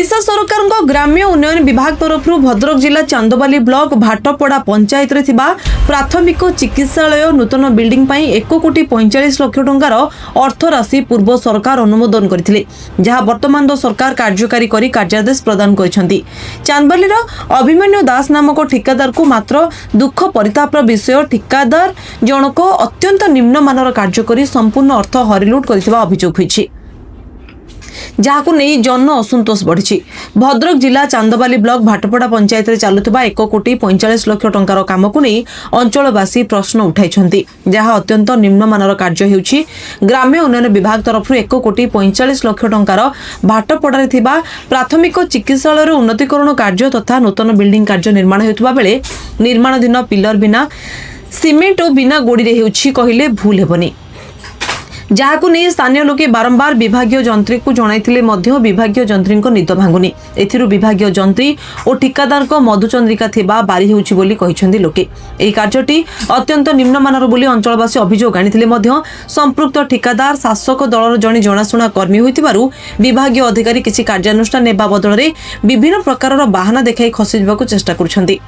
ओडिशा सरकार ग्राम्य उन्नयन विभाग तरफ भद्रक जिला चांदबाली ब्लॉक भाटपड़ा पंचायत रे थिबा प्राथमिक चिकित्सालय नूतन बिल्डिंग पाई 1,45 लाख टंकार अर्थ राशि पूर्व सरकार अनुमोदन करथिले जहां वर्तमान सरकार कार्यकारी करी कार्यादेश प्रदान करिसेंती। चांदबालीर अभिमन्यु दास नामक ठिकादार को मात्र दुख परितापर विषय ठिकादार जनक अत्यंत निम्नमानर कार्य करी संपूर्ण अर्थ हरिलुट करथिबा अभियोग होईछि जहां नहीं जन असंतोष बढ़ी। भद्रक जिला चांदबाली ब्लॉक भाटपड़ा पंचायत रे चालुथिबा 1,45 लाख टंकार काम को नहीं अंचलवासी प्रश्न उठाई जहां अत्यंत निम्नमानर कार्य हेउछि। ग्राम्य उन्नयन विभाग तरफ 1,45 लाख टंकार भाटपड़ा थिबा प्राथमिक चिकित्सालय उन्नतीकरण कार्य तथा नूतन बिल्डिंग कार्य निर्माण हेउथबा बेले निर्माणाधीन पिलर बिना सीमेंट और बिना गोड़ी रे हेउछि कहिले भूल हेबनी। जहां नहीं स्थानीय लोके बारंबार विभागीय जंत्री को जणाइथिले मध्य विभागीय जंत्री निद भांगुनी। एथिरु विभागीय जंत्री और ठिकादार मधुचंद्रिका थिबा बारी हेउछि बोली कहिसेंती लोके। एही कार्यटी अत्यंत निम्नमानर बोली अंचलवासी अभियोग आनिथिले मध्य संपृक्त ठिकादार शासक दलर जणे जणाशुना कर्मी होइतिबारु विभागीय अधिकारी किछि कार्यानुष्ठान नेबा बदଳରେ विभिन्न प्रकारर बाहाना देखाई खसी जिबाकु चेष्टा करुछंती।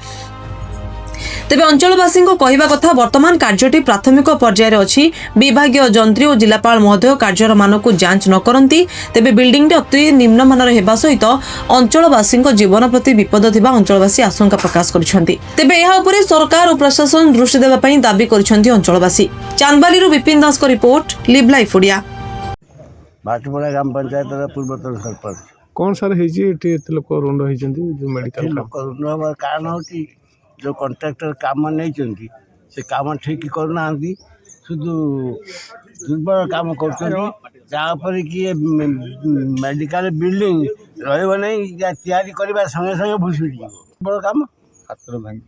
तेबे अंचलवासी कहवा कथा वर्तमान कार्यटी प्राथमिक पर्यायर अच्छी विभागीय जंत्री और जिलापाल महोदय कार्यर मान को जांच न करती तेबे बिल्डिंग अति निम्नमानर हेबा सहित अंचलवासी जीवन प्रति विपद थिबा अंचलवासी आशंका प्रकाश करिसेंती। तेबे एहा उपरे सरकार और प्रशासन दृष्टि देबा पई दाबी करिसेंती अंचलवासी। चांदबाली विपिन दास को रिपोर्ट लिव लाइफ ओडिया। भाटपड़ा ग्राम पंचायत पूर्वतन सरपंच कौन सार लोक रुंड मेडिकल लोक रुंड हमार कारण होची जो कॉन्ट्रैक्टर काम नहीं से काम ठीक करना शुधु दुर्बल काम कर कि मेडिकल बिल्डिंग रही तैयारी करने संगे संगे भूसुड़ी बड़ काम हाथ भांगी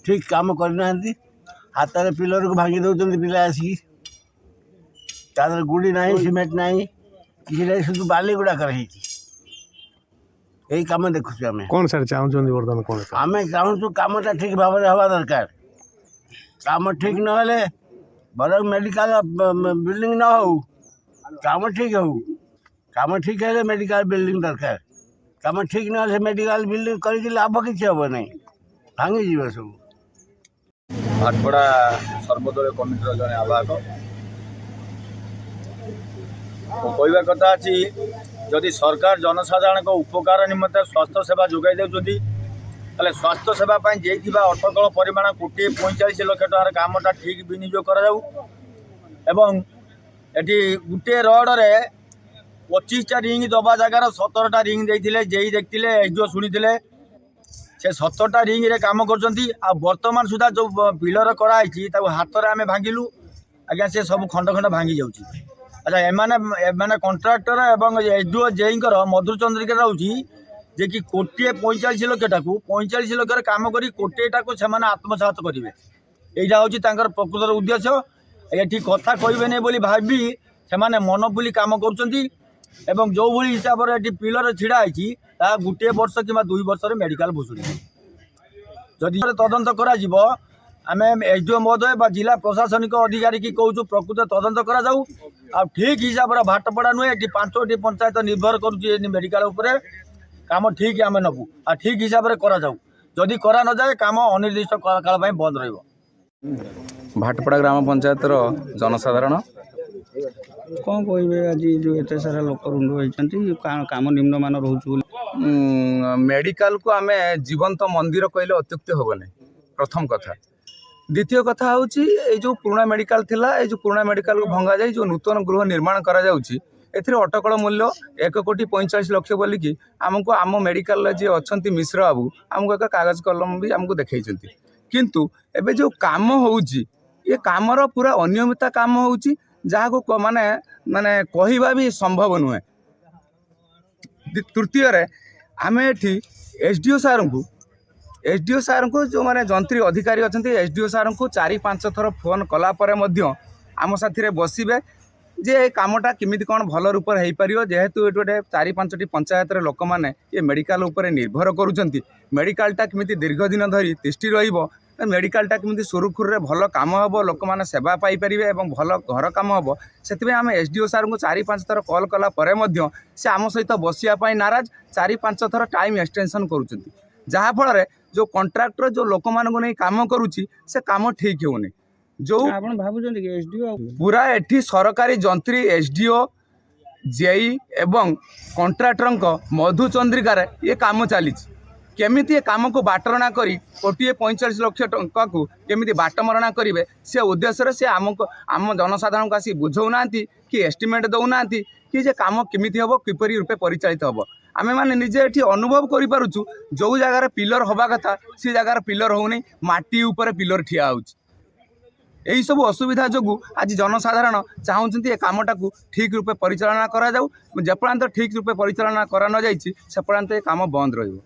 ठीक काम करना हाथ में पिलर को भांगी दौरान पिला आसिक गुड़ी ना सीमेंट ना कि शुद्ध बाली गुड़ा कर यही कम देखुचे आम कौन सर चाहूँ बर्तमान कौन आम चाहूँ कमटा ठीक भाव में हवा दरकार कम ठीक ना बर मेडिकल बिल्डिंग न हो कम ठीक हो कम ठीक है मेडिकल बिल्डिंग दरकार कम ठीक ना मेडिकल बिल्डिंग कर लाभ किसी हम ना भांगी जीव सब। भाटपड़ा सर्वदलीय कमिटर जड़े आवाहक कहवा कथा अच्छी जदि सरकार जनसाधारण को उपकार निमंते स्वास्थ्य सेवा जोगाई देउछंती ताले स्वास्थ्य सेवा पाई जेइथिबा अटकल परिमाण 1,45 लाख टंकार कामटा ठीक विनियोग करा जाऊ एवं एटी गुटे रोड रे 25टा रिंग दबा जगार 17टा रिंग देइथिले जेई देखथिले एजो सुनिथिले से 17टा रिंग रे काम करछंती आ वर्तमान सुधा जो पिलर करा आइछि ताको हाथ रे आमे भांगिलु आज्ञा से सब खंड खंड भांगी जाउछि। अच्छा एमाने कॉन्ट्रैक्टर एवं एसडीओ जेईंकर मधुचंद्रिका रोची जे कि 1,45 लाख 45 लाख काम करी 1,00,000 को सेमाने आत्मसात करेंगे यहाँ हूँ प्रकृतर उद्देश्य ये कथा कहबे बोली भावी से मन बुली काम कर जो भली हिसाब से पिलर छिड़ा है गोटे वर्ष कि 2 वर्ष मेडिकल भूसुड़ी जदि तदंत करा आम एसडीओ महोदय जिला प्रशासनिक अधिकारी की कहूँ प्रकृत तदंत करा जाऊ आ ठीक हिसाब से भाटपड़ा नुहे ये 5टी पंचायत निर्भर कर मेडिकल उपरे काम ठीक आम नबू आ ठीक हिसाब से करा जाऊ जदि करा न जाए काम अनिर्दिष्ट काल बंद रहिबो। भाटपड़ा ग्राम पंचायत जनसाधारण कौन कहे आज जो एत सारा लोक रुंड होती काम निम्नमान रोच मेडिकल को आम जीवंत मंदिर कहले अत्युक्ति हेबनी प्रथम कथा। द्वितीय कथा हूँ जो पुराना मेडिकल थिला जो पुराना मेडिकल को भंगा जाए जो नूतन गृह निर्माण करा जाउची एथिरे अटकल मूल्य 1,45 लाख बोलिकी आमको आम मेडिकल जी अच्छा मिश्र बाबू आमको एक कागज कलम भी आमको देखते किंतु एबे जो काम होउची ये कामर पूरा अनियमित काम होउची जहाँ को माने माने कहवा भी संभव नुहे। तृतीय आम एठी एसडीओ सार को जो माने जंत्री अधिकारी अच्छा एसडीओ सार को 4-5 थर फोन कलापर आम साथी बसवे जे कामटा किमिति कौन भल रूप हो पार जेहेतु ये गोटे 4-5टी पंचायत लोक मैंने ये मेडिकल उपर निर्भर करुँच मेडिकलटा किमिति दीर्घ दिन धरी तिष्टि रहिबो मेडिकलटा केମିତି सुरुखुरुरे भल काम हम लोक मैंने सेवा पाइपर और भल घर कम हम से आम एसडीओ सार को 4-5 थर कल कला से आम सहित बसापी नाराज 4-5 थर टाइम एक्सटेंशन करुँच जहाँफल जो कंट्राक्टर जो लोक मानक नहीं काम करुच्ची से काम ठीक होनी जो ଆପଣ ଭାବୁଛନ୍ତି କି ଏସଡିଓ पूरा एठी सरकारी जंत्री एसडीओ जेई एवं कंट्राक्टर मधुचंद्रिकार ये काम चली केमिति ये काम को बाटरना करी 1.45 लाख टंका को केमिति बाटमरणा करेंगे से उद्देश्य से आमको आम जनसाधारण को आसी बुझौना कि एस्टिमेट दौना कि जे काम केमिति हम किपरि रूपे परिचालित हम आमे माने निजे एठी अनुभव करि पारुछु जो जगार पिलर हवा कथा से जगार पिलर होनी माटी ऊपर पिलर ठिया होउछि यही सब असुविधा जो आज जनसाधारण चाहते ये कामटा को ठीक रूपे परिचालना करा जाऊ जेपर्यंत ठीक रूपे परिचालना करा न जाइछि से पर्यंत ये काम बंद रहिबो।